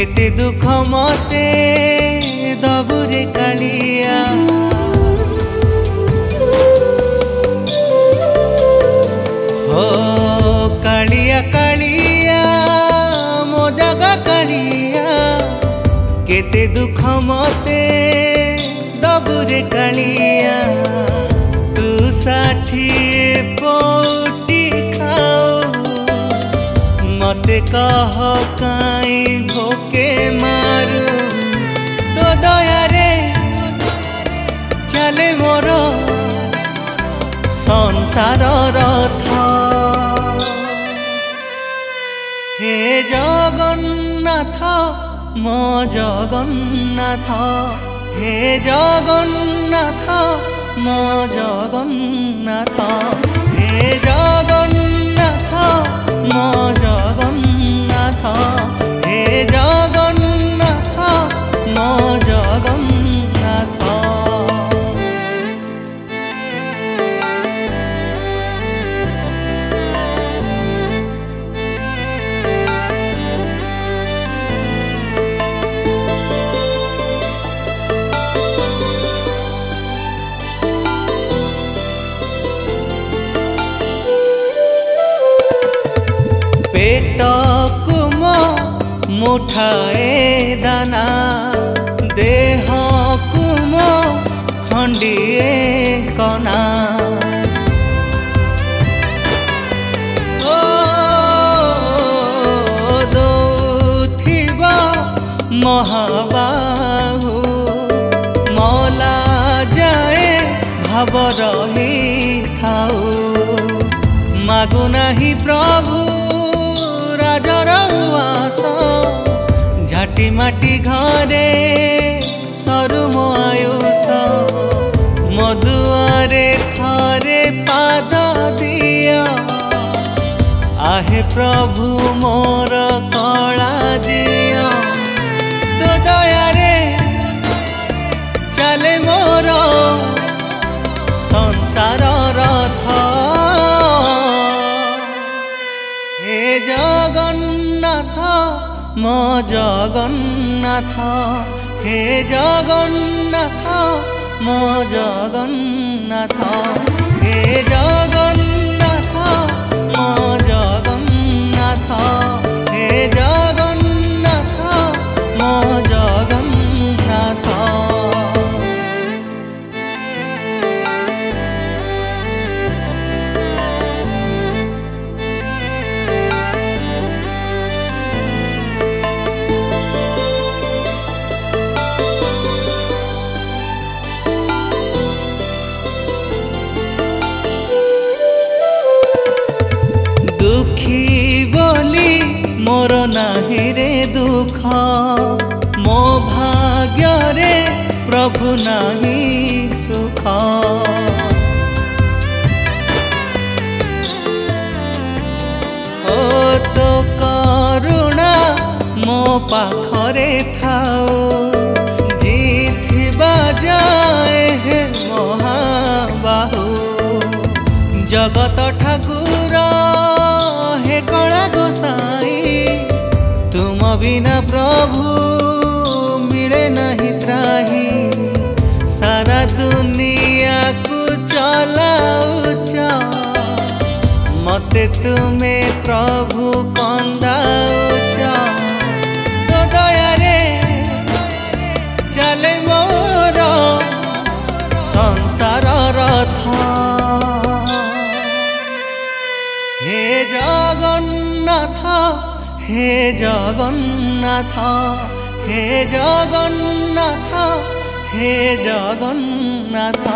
केते दुख मते दबुरे कालिया हो कालिया कालिया मो जगा कालिया केते दुख मते दबुरे कालिया तू साठी पोटी खाओ मते कह काई भोके मारू तो दया रे चले मोर संसार रथ हे जगन्नाथ मो जगन्नाथ हे जगन्नाथ मो जगन्नाथ हे जगन्नाथ मो जगन्नाथ हे जगन्नाथ मो जगन्नाथ। पेट कुम मुठाए दाना देह कुम खंडिए कना ओ दौथिबा महाबाहु मौला जाए भाव रही थाऊ मागु नाही प्रभु राजर उआस झाटी माटी घरे सरु मो आयुष मधुआरे थरे पाद दिया आहे प्रभु मोर कला दिया तो दया रे चले मोर संसार रथ हे जगन्नाथ मो जगन्नाथ हे जगन्नाथ मो जगन्नाथ हे जगन्नाथ मो जगन्नाथ हे जगन्नाथ मो जगन्नाथ। दुखी बोली मोर नाही रे दुख मो भाग्य रे प्रभु नाही सुख ओ तो करुणा मो पाखरे थाओ जीथिबा जाए हे महाबाहु जगत ठाकुर हे कला गोसाई तुम बिना प्रभु मिले नहीं त्राही सारा दुनिया को चलाउच मते तुमे प्रभु कंदाउच तो दया रे चले मोर संसार रथ हे जगन्नाथ हे जगन्नाथ हे जगन्नाथ हे जगन्नाथ।